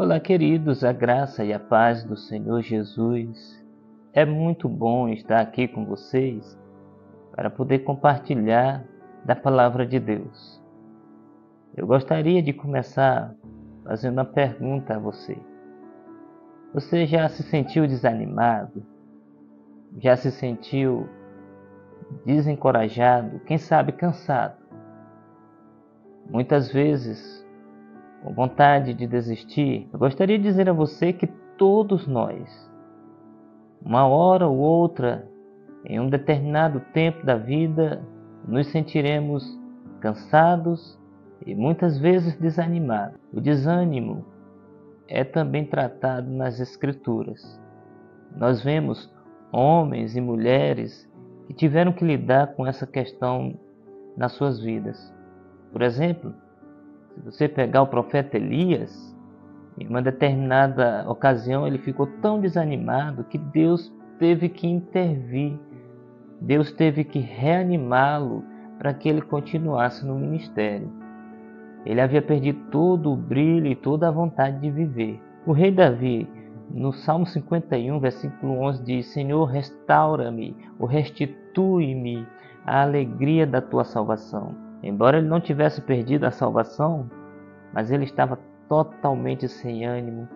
Olá, queridos, a graça e a paz do Senhor Jesus. É muito bom estar aqui com vocês para poder compartilhar da palavra de Deus. Eu gostaria de começar fazendo uma pergunta a você. Você já se sentiu desanimado? Já se sentiu desencorajado? Quem sabe cansado? Muitas vezes com vontade de desistir. Eu gostaria de dizer a você que todos nós, uma hora ou outra, em um determinado tempo da vida, nos sentiremos cansados e muitas vezes desanimados. O desânimo é também tratado nas Escrituras. Nós vemos homens e mulheres que tiveram que lidar com essa questão nas suas vidas. Por exemplo, se você pegar o profeta Elias, em uma determinada ocasião ele ficou tão desanimado que Deus teve que intervir. Deus teve que reanimá-lo para que ele continuasse no ministério. Ele havia perdido todo o brilho e toda a vontade de viver. O rei Davi, no Salmo 51, versículo 11, diz: Senhor, restaura-me, ou restitui-me a alegria da tua salvação. Embora ele não tivesse perdido a salvação, mas ele estava totalmente sem ânimo,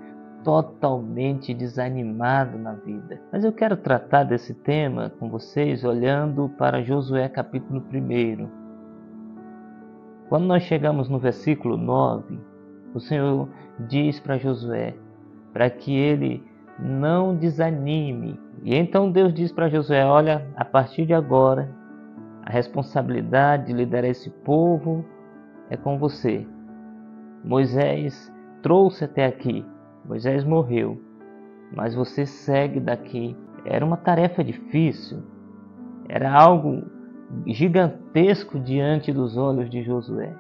totalmente desanimado na vida. Mas eu quero tratar desse tema com vocês olhando para Josué capítulo 1. Quando nós chegamos no versículo 9, o Senhor diz para Josué para que ele não desanime. E então Deus diz para Josué: olha, a partir de agora, a responsabilidade de liderar esse povo é com você. Moisés trouxe até aqui, Moisés morreu, mas você segue daqui. Era uma tarefa difícil, era algo gigantesco diante dos olhos de Josué.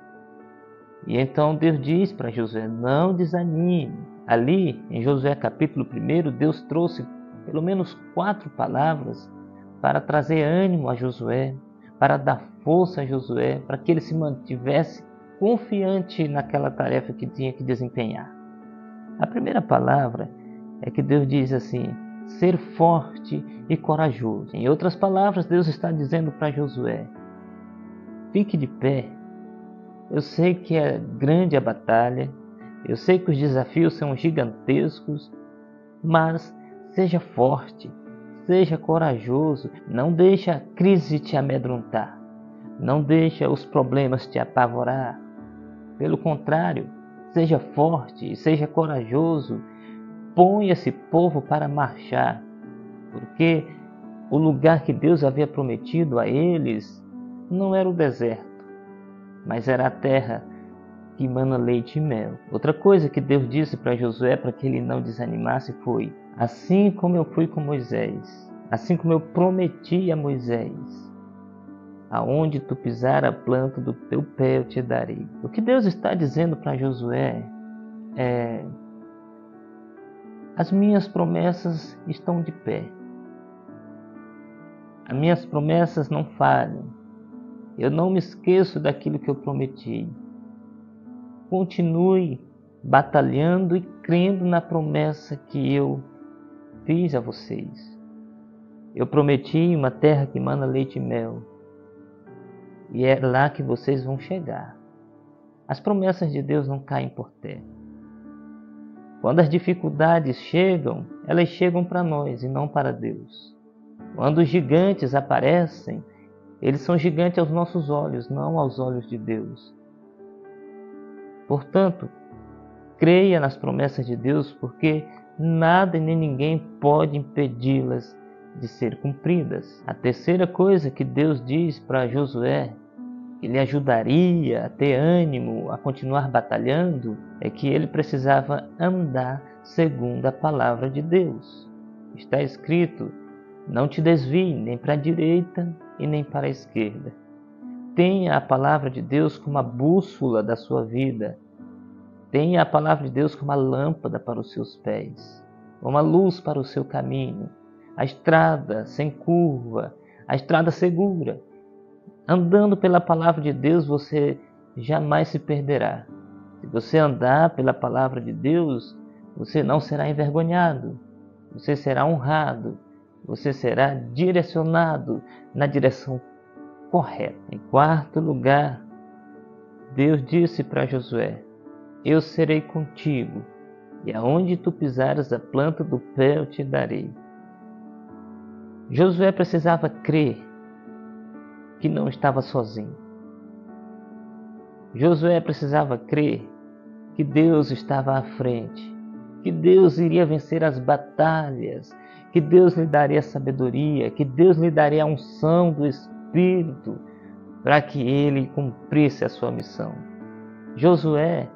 E então Deus diz para Josué: não desanime. Ali, em Josué capítulo 1, Deus trouxe pelo menos 4 palavras para trazer ânimo a Josué, para dar força a Josué, para que ele se mantivesse confiante naquela tarefa que tinha que desempenhar. A primeira palavra é que Deus diz assim: ser forte e corajoso. Em outras palavras, Deus está dizendo para Josué: fique de pé. Eu sei que é grande a batalha, eu sei que os desafios são gigantescos, mas seja forte, seja corajoso. Não deixe a crise te amedrontar, não deixe os problemas te apavorar. Pelo contrário, seja forte e seja corajoso. Põe esse povo para marchar, porque o lugar que Deus havia prometido a eles não era o deserto, mas era a terra que mana leite e mel. Outra coisa que Deus disse para Josué para que ele não desanimasse foi: assim como eu fui com Moisés, assim como eu prometi a Moisés, aonde tu pisar a planta do teu pé eu te darei. O que Deus está dizendo para Josué é: as minhas promessas estão de pé. As minhas promessas não falham. Eu não me esqueço daquilo que eu prometi. Continue batalhando e crendo na promessa que eu fiz a vocês. Eu prometi uma terra que mana leite e mel. E é lá que vocês vão chegar. As promessas de Deus não caem por terra. Quando as dificuldades chegam, elas chegam para nós e não para Deus. Quando os gigantes aparecem, eles são gigantes aos nossos olhos, não aos olhos de Deus. Portanto, creia nas promessas de Deus, porque nada e nem ninguém pode impedi-las de ser cumpridas. A terceira coisa que Deus diz para Josué, que lhe ajudaria a ter ânimo, a continuar batalhando, é que ele precisava andar segundo a palavra de Deus. Está escrito: não te desvie nem para a direita e nem para a esquerda. Tenha a palavra de Deus como a bússola da sua vida. Tenha a palavra de Deus como a lâmpada para os seus pés, como a luz para o seu caminho, a estrada sem curva, a estrada segura. Andando pela palavra de Deus, você jamais se perderá. Se você andar pela palavra de Deus, você não será envergonhado, você será honrado, você será direcionado na direção correta. Em quarto lugar, Deus disse para Josué: eu serei contigo, e aonde tu pisares a planta do pé eu te darei. Josué precisava crer que não estava sozinho. Josué precisava crer que Deus estava à frente, que Deus iria vencer as batalhas, que Deus lhe daria sabedoria, que Deus lhe daria a unção do Espírito para que ele cumprisse a sua missão. Josué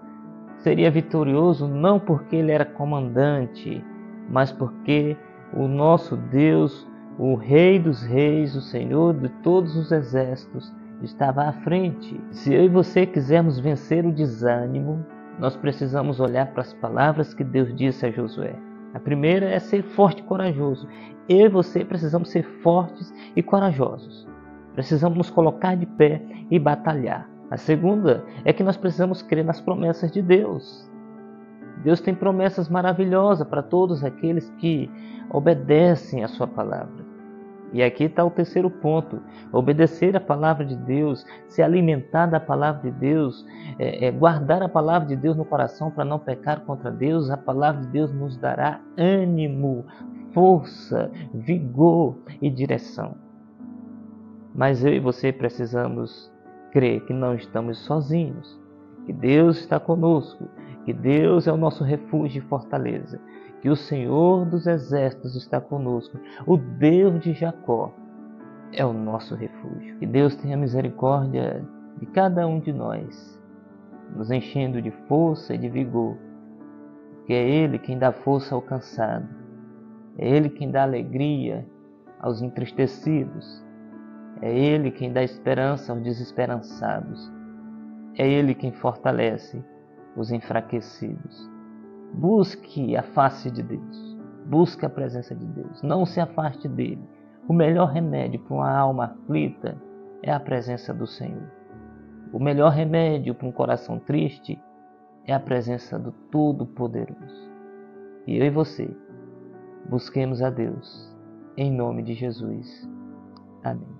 seria vitorioso não porque ele era comandante, mas porque o nosso Deus, o Rei dos Reis, o Senhor de todos os exércitos, estava à frente. Se eu e você quisermos vencer o desânimo, nós precisamos olhar para as palavras que Deus disse a Josué. A primeira é ser forte e corajoso. Eu e você precisamos ser fortes e corajosos. Precisamos nos colocar de pé e batalhar. A segunda é que nós precisamos crer nas promessas de Deus. Deus tem promessas maravilhosas para todos aqueles que obedecem a sua palavra. E aqui está o terceiro ponto: obedecer a palavra de Deus, se alimentar da palavra de Deus, guardar a palavra de Deus no coração para não pecar contra Deus. A palavra de Deus nos dará ânimo, força, vigor e direção. Mas eu e você precisamos crer que não estamos sozinhos, que Deus está conosco, que Deus é o nosso refúgio e fortaleza, que o Senhor dos exércitos está conosco, o Deus de Jacó é o nosso refúgio. Que Deus tenha misericórdia de cada um de nós, nos enchendo de força e de vigor, porque é Ele quem dá força ao cansado, é Ele quem dá alegria aos entristecidos, é Ele quem dá esperança aos desesperançados, é Ele quem fortalece os enfraquecidos. Busque a face de Deus, busque a presença de Deus, não se afaste dele. O melhor remédio para uma alma aflita é a presença do Senhor. O melhor remédio para um coração triste é a presença do Todo-Poderoso. E eu e você, busquemos a Deus, em nome de Jesus. Amém.